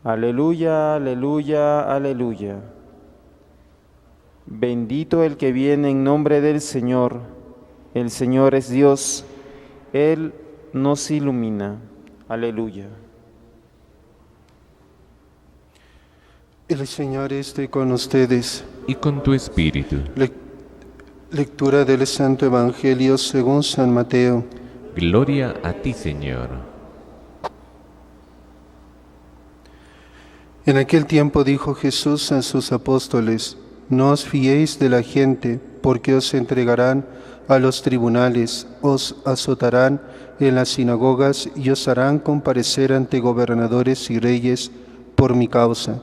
Aleluya, aleluya, aleluya. Bendito el que viene en nombre del Señor. El Señor es Dios. Él nos ilumina. Aleluya. El Señor esté con ustedes. Y con tu espíritu. Lectura del Santo Evangelio según San Mateo. Gloria a ti, Señor. En aquel tiempo dijo Jesús a sus apóstoles: No os fiéis de la gente, porque os entregarán a los tribunales, os azotarán en las sinagogas y os harán comparecer ante gobernadores y reyes por mi causa.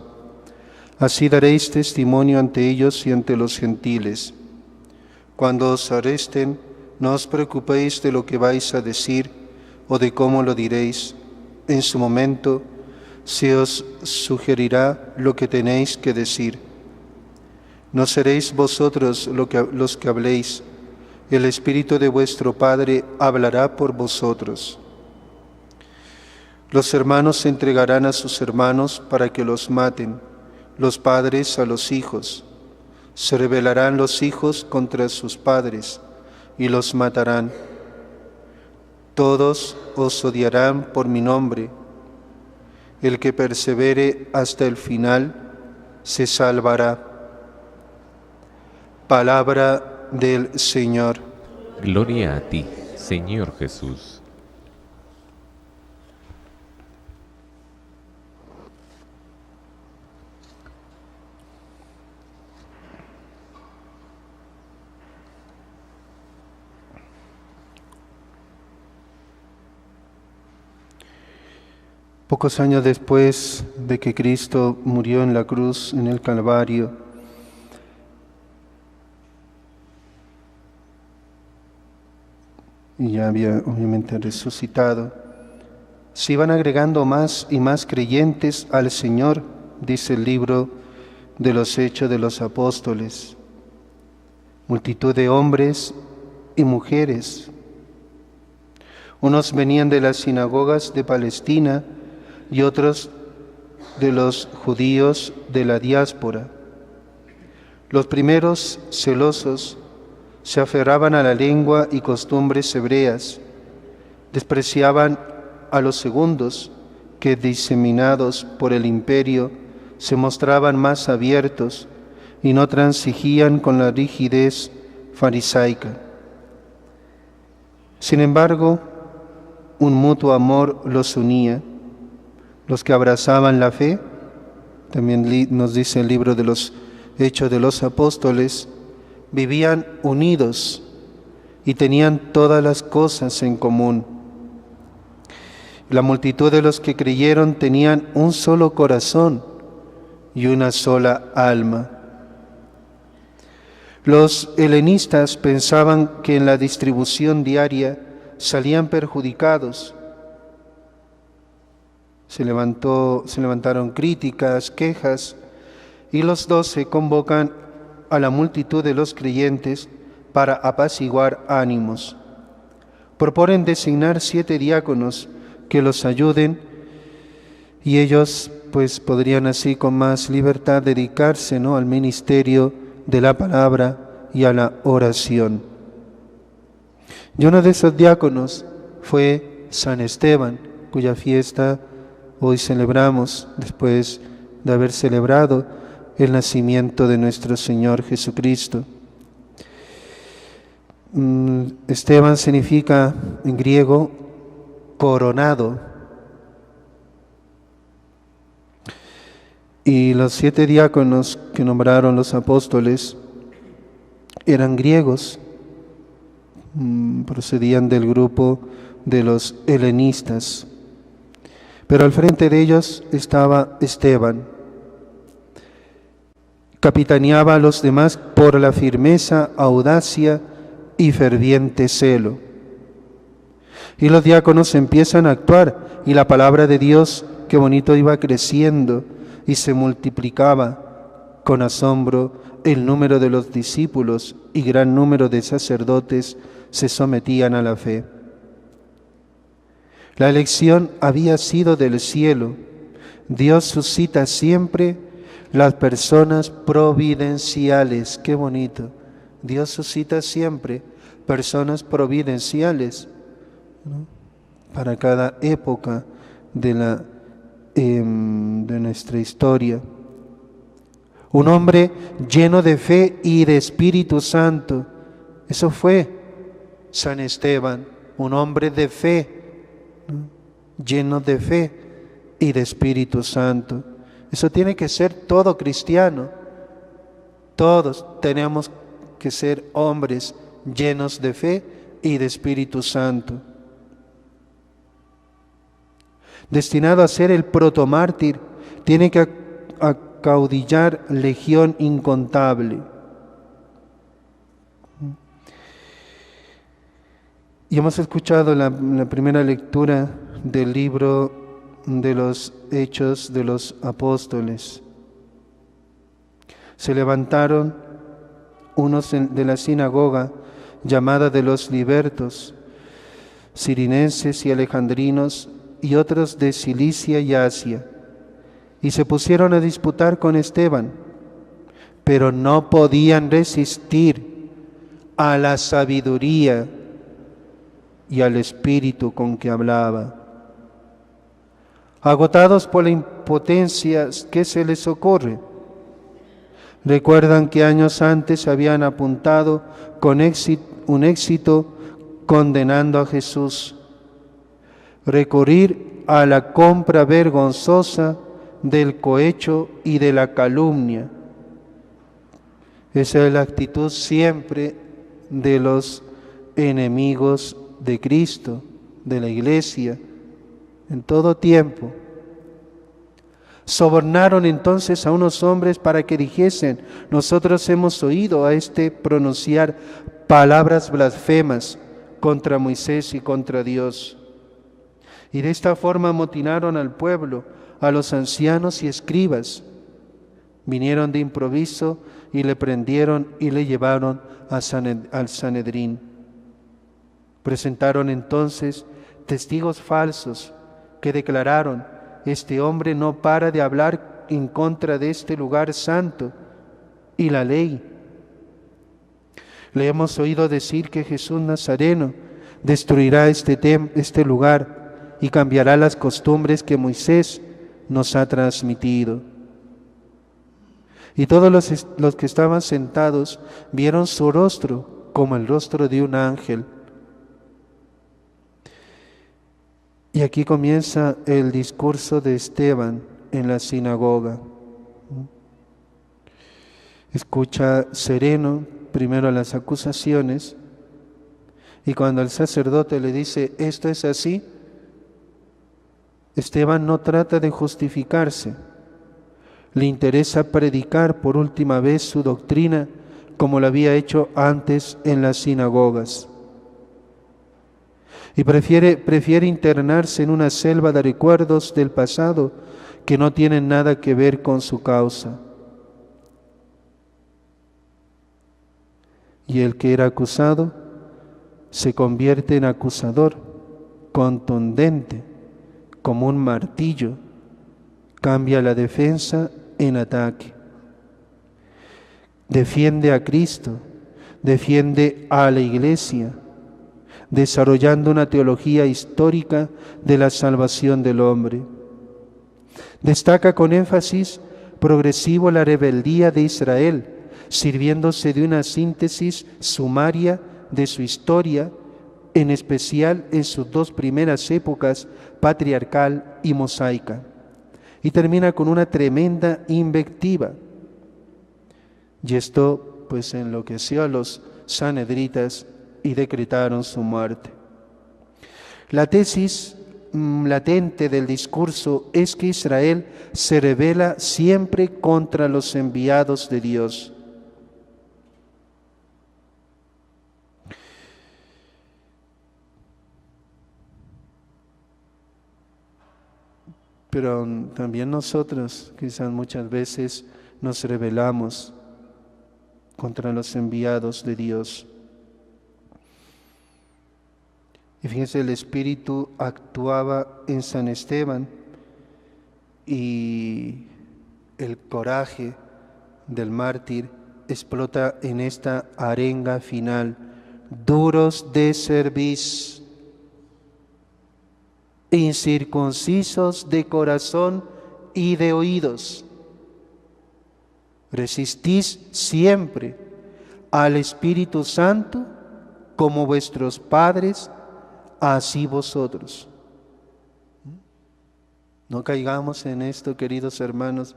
Así daréis testimonio ante ellos y ante los gentiles. Cuando os arresten, no os preocupéis de lo que vais a decir o de cómo lo diréis. En su momento se os sugerirá lo que tenéis que decir. No seréis vosotros los que habléis, el Espíritu de vuestro Padre hablará por vosotros. Los hermanos se entregarán a sus hermanos para que los maten, los padres a los hijos. Se rebelarán los hijos contra sus padres y los matarán. Todos os odiarán por mi nombre. El que persevere hasta el final se salvará. Palabra del Señor. Gloria a ti, Señor Jesús. Pocos años después de que Cristo murió en la cruz, en el Calvario, y ya había obviamente resucitado, se iban agregando más y más creyentes al Señor, dice el libro de los Hechos de los Apóstoles. Multitud de hombres y mujeres. Unos venían de las sinagogas de Palestina y otros de los judíos de la diáspora. Los primeros, celosos, se aferraban a la lengua y costumbres hebreas, despreciaban a los segundos, que diseminados por el imperio se mostraban más abiertos y no transigían con la rigidez farisaica. Sin embargo, un mutuo amor los unía. Los que abrazaban la fe, también nos dice el libro de los Hechos de los Apóstoles, vivían unidos y tenían todas las cosas en común. La multitud de los que creyeron tenían un solo corazón y una sola alma. Los helenistas pensaban que en la distribución diaria salían perjudicados. Se levantaron críticas, quejas, y los 12 convocan a la multitud de los creyentes para apaciguar ánimos. Proponen designar 7 diáconos que los ayuden, y ellos pues podrían así con más libertad dedicarse, ¿no?, al ministerio de la palabra y a la oración. Y uno de esos diáconos fue San Esteban, cuya fiesta hoy celebramos después de haber celebrado el nacimiento de nuestro Señor Jesucristo. Esteban significa en griego coronado. Y los 7 diáconos que nombraron los apóstoles eran griegos, procedían del grupo de los helenistas. Pero al frente de ellos estaba Esteban. Capitaneaba a los demás por la firmeza, audacia y ferviente celo. Y los diáconos empiezan a actuar, y la palabra de Dios, qué bonito, iba creciendo y se multiplicaba con asombro el número de los discípulos, y gran número de sacerdotes se sometían a la fe. La elección había sido del cielo, Dios suscita siempre las personas providenciales. Qué bonito. Dios suscita siempre personas providenciales, ¿no?, para cada época de nuestra historia. Un hombre lleno de fe y de Espíritu Santo. Eso fue San Esteban, un hombre de fe, ¿no?, lleno de fe y de Espíritu Santo. Eso tiene que ser todo cristiano. Todos tenemos que ser hombres llenos de fe y de Espíritu Santo. Destinado a ser el protomártir, tiene que acaudillar legión incontable. Y hemos escuchado la primera lectura del libro de los Hechos de los Apóstoles. Se levantaron unos de la sinagoga llamada de los libertos, cirinenses y alejandrinos, y otros de Cilicia y Asia, y se pusieron a disputar con Esteban, pero no podían resistir a la sabiduría y al espíritu con que hablaba. Agotados por la impotencia, ¿qué se les ocurre? Recuerdan que años antes habían apuntado con un éxito condenando a Jesús. Recurrir a la compra vergonzosa del cohecho y de la calumnia. Esa es la actitud siempre de los enemigos de Cristo, de la Iglesia, en todo tiempo. Sobornaron entonces a unos hombres para que dijesen: nosotros hemos oído a este pronunciar palabras blasfemas contra Moisés y contra Dios. Y de esta forma amotinaron al pueblo, a los ancianos y escribas. Vinieron de improviso y le prendieron y le llevaron al Sanedrín. Presentaron entonces testigos falsos que declararon: este hombre no para de hablar en contra de este lugar santo y la ley. Le hemos oído decir que Jesús Nazareno destruirá este lugar y cambiará las costumbres que Moisés nos ha transmitido. Y todos los que estaban sentados vieron su rostro como el rostro de un ángel. Y aquí comienza el discurso de Esteban en la sinagoga. Escucha sereno primero las acusaciones, y cuando el sacerdote le dice: esto es así, Esteban no trata de justificarse. Le interesa predicar por última vez su doctrina como lo había hecho antes en las sinagogas. Y prefiere internarse en una selva de recuerdos del pasado que no tienen nada que ver con su causa. Y el que era acusado se convierte en acusador, contundente, como un martillo, cambia la defensa en ataque. Defiende a Cristo, defiende a la Iglesia, desarrollando una teología histórica de la salvación del hombre. Destaca con énfasis progresivo la rebeldía de Israel, sirviéndose de una síntesis sumaria de su historia, en especial en sus dos primeras épocas, patriarcal y mosaica. Y termina con una tremenda invectiva. Y esto pues enloqueció a los sanedritas y decretaron su muerte. La tesis latente del discurso es que Israel se rebela siempre contra los enviados de Dios. Pero también nosotros quizás muchas veces nos rebelamos contra los enviados de Dios. Y fíjense, el Espíritu actuaba en San Esteban y el coraje del mártir explota en esta arenga final: duros de cerviz, incircuncisos de corazón y de oídos. Resistís siempre al Espíritu Santo como vuestros padres, así vosotros. No caigamos en esto, queridos hermanos,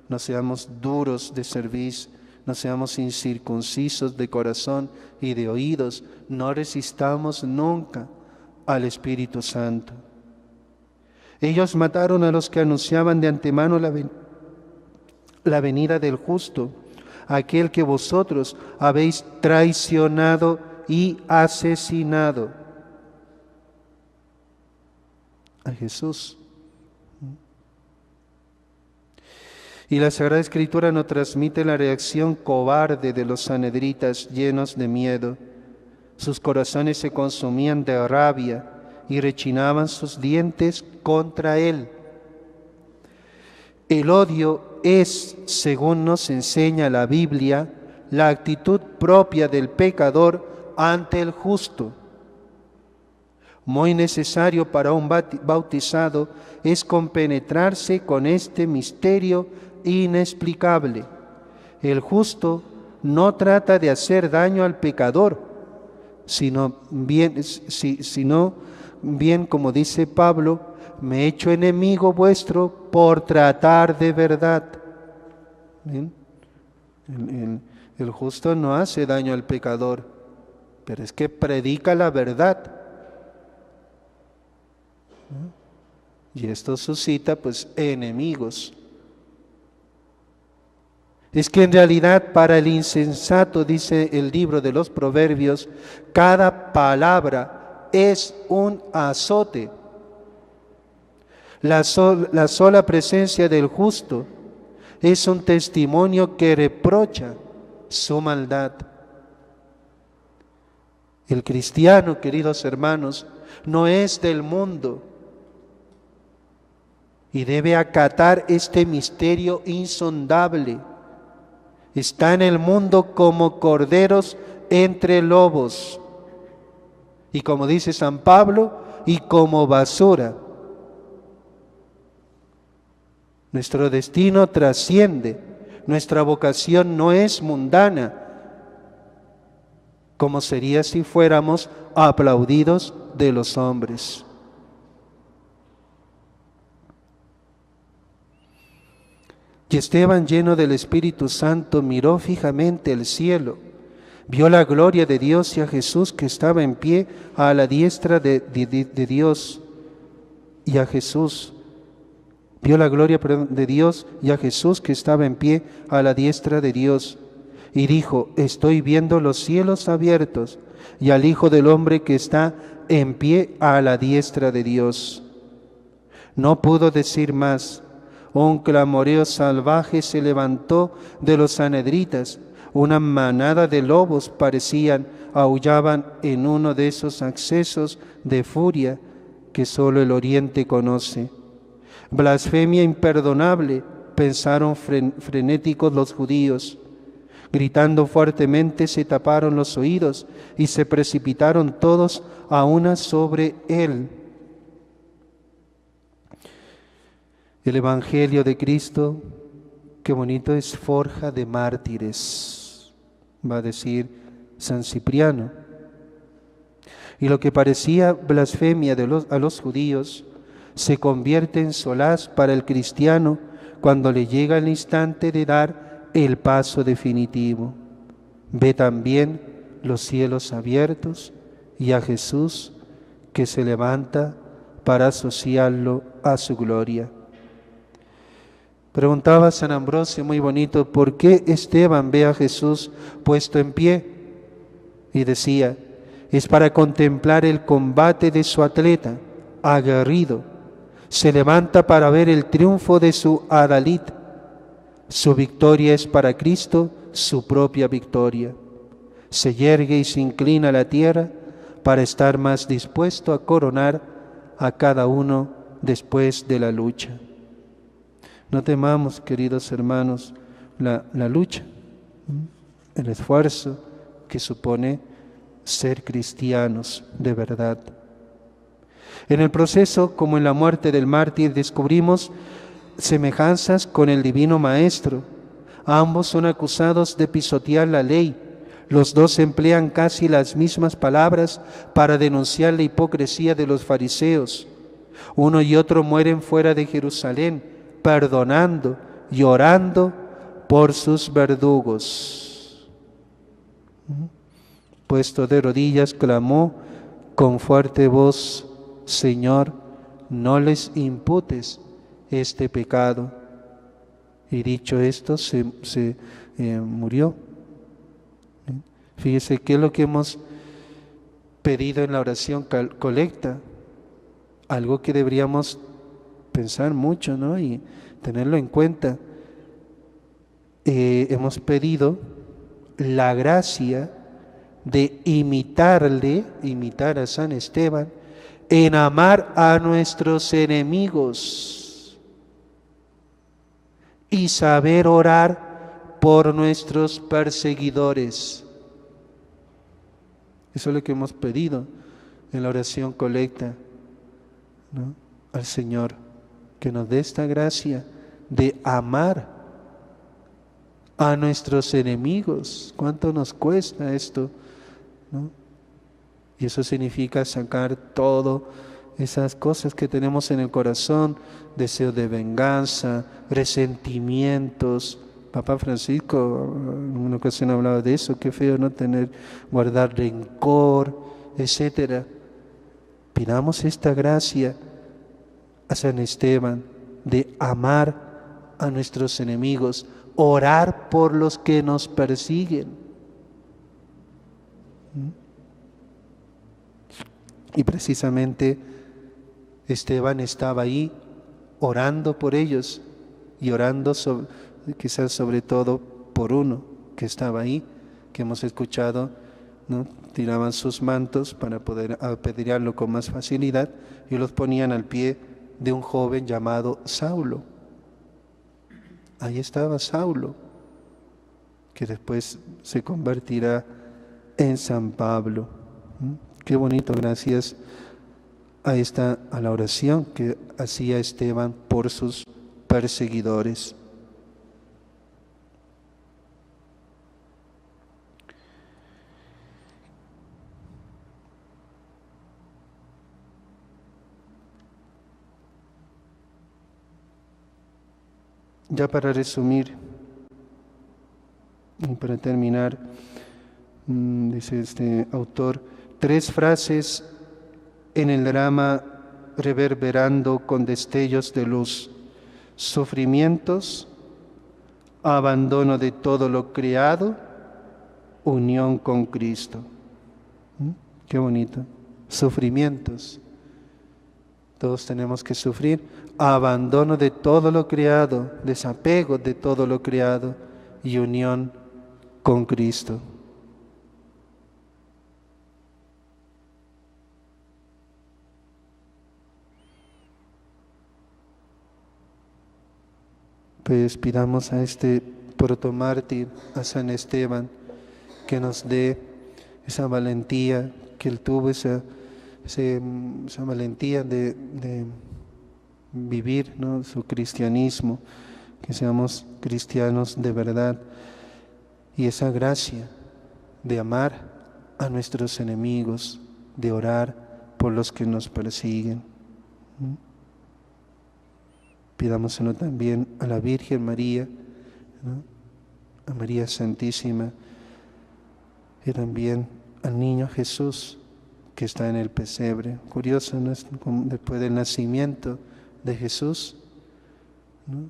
no seamos duros de cerviz, no seamos incircuncisos de corazón y de oídos, no resistamos nunca al Espíritu Santo. Ellos mataron a los que anunciaban de antemano la venida del justo, aquel que vosotros habéis traicionado y asesinado, a Jesús. Y la Sagrada Escritura nos transmite la reacción cobarde de los sanhedritas llenos de miedo. Sus corazones se consumían de rabia y rechinaban sus dientes contra él. El odio es, según nos enseña la Biblia, la actitud propia del pecador ante el justo. Muy necesario para un bautizado es compenetrarse con este misterio inexplicable. El justo no trata de hacer daño al pecador, sino bien, como dice Pablo, me he hecho enemigo vuestro por tratar de verdad. ¿Bien? El justo no hace daño al pecador, pero es que predica la verdad. Y esto suscita pues enemigos. Es que en realidad para el insensato, dice el libro de los Proverbios, cada palabra es un azote. La sola presencia del justo es un testimonio que reprocha su maldad. El cristiano, queridos hermanos, no es del mundo y debe acatar este misterio insondable. Está en el mundo como corderos entre lobos, y como dice San Pablo, y como basura. Nuestro destino trasciende, nuestra vocación no es mundana, como sería si fuéramos aplaudidos de los hombres. Y Esteban, lleno del Espíritu Santo, miró fijamente el cielo, vio la gloria de Dios y a Jesús que estaba en pie a la diestra de Dios, y a Jesús. Vio la gloria de Dios y a Jesús que estaba en pie a la diestra de Dios, y dijo: estoy viendo los cielos abiertos y al Hijo del Hombre que está en pie a la diestra de Dios. No pudo decir más. Un clamoreo salvaje se levantó de los sanhedritas. Una manada de lobos aullaban en uno de esos accesos de furia que solo el Oriente conoce. Blasfemia imperdonable, pensaron frenéticos los judíos. Gritando fuertemente se taparon los oídos y se precipitaron todos a una sobre él. El Evangelio de Cristo, qué bonito, es forja de mártires, va a decir San Cipriano. Y lo que parecía blasfemia a los judíos se convierte en solaz para el cristiano cuando le llega el instante de dar el paso definitivo. Ve también los cielos abiertos y a Jesús que se levanta para asociarlo a su gloria. Preguntaba San Ambrosio, muy bonito, ¿por qué Esteban ve a Jesús puesto en pie? Y decía, es para contemplar el combate de su atleta, aguerrido. Se levanta para ver el triunfo de su adalid. Su victoria es para Cristo su propia victoria. Se yergue y se inclina a la tierra para estar más dispuesto a coronar a cada uno después de la lucha. No temamos, queridos hermanos, la lucha, el esfuerzo que supone ser cristianos de verdad. En el proceso, como en la muerte del mártir, descubrimos semejanzas con el Divino Maestro. Ambos son acusados de pisotear la ley. Los dos emplean casi las mismas palabras para denunciar la hipocresía de los fariseos. Uno y otro mueren fuera de Jerusalén, perdonando y orando por sus verdugos. Puesto de rodillas, clamó con fuerte voz: Señor, no les imputes este pecado. Y dicho esto, murió. Fíjese qué es lo que hemos pedido en la oración colecta, algo que deberíamos pensar mucho, ¿no? Y tenerlo en cuenta. Hemos pedido la gracia de imitar a San Esteban en amar a nuestros enemigos y saber orar por nuestros perseguidores. Eso es lo que hemos pedido en la oración colecta, ¿no? Al Señor, que nos dé esta gracia de amar a nuestros enemigos. ¿Cuánto nos cuesta esto, ¿no? Y eso significa sacar todas esas cosas que tenemos en el corazón, deseo de venganza, resentimientos. Papa Francisco en una ocasión hablaba de eso, qué feo no guardar rencor, etcétera. Pidamos esta gracia a San Esteban de amar a nuestros enemigos, orar por los que nos persiguen. Y precisamente Esteban estaba ahí orando por ellos y orando quizás sobre todo por uno que estaba ahí, que hemos escuchado, ¿no? Tiraban sus mantos para poder apedrearlo con más facilidad y los ponían al pie de un joven llamado Saulo. Ahí estaba Saulo, que después se convertirá en San Pablo. Qué bonito, gracias a la oración que hacía Esteban por sus perseguidores. Ya para resumir y para terminar, dice este autor, 3 frases en el drama reverberando con destellos de luz: sufrimientos, abandono de todo lo creado, unión con Cristo. Qué bonito. Sufrimientos. Todos tenemos que sufrir. Abandono de todo lo creado, desapego de todo lo creado y unión con Cristo. Pues pidamos a este protomártir, a San Esteban, que nos dé esa valentía que él tuvo, esa valentía de vivir, ¿no?, su cristianismo, que seamos cristianos de verdad, y esa gracia de amar a nuestros enemigos, de orar por los que nos persiguen. Pidámoselo también a la Virgen María, ¿no?, a María Santísima, y también al niño Jesús que está en el pesebre. Curioso, ¿no?, después del nacimiento de Jesús, ¿no?,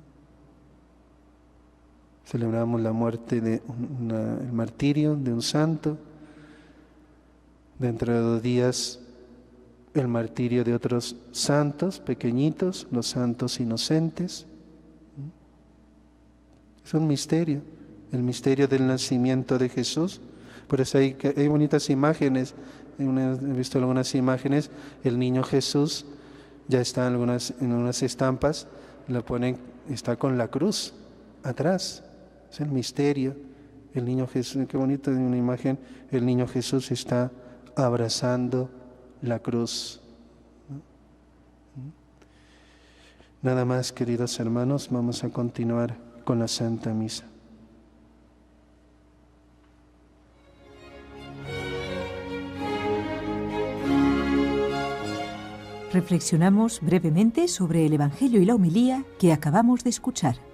celebramos la muerte el martirio de un santo. Dentro de 2 días el martirio de otros santos pequeñitos, los santos inocentes. Es un misterio, el misterio del nacimiento de Jesús. Por eso hay bonitas imágenes. He visto algunas imágenes. El niño Jesús ya está en unas estampas, lo ponen está con la cruz atrás. Es el misterio. El niño Jesús, qué bonita una imagen, el niño Jesús está abrazando la cruz. Nada más, queridos hermanos, vamos a continuar con la Santa Misa. Reflexionamos brevemente sobre el Evangelio y la homilía que acabamos de escuchar.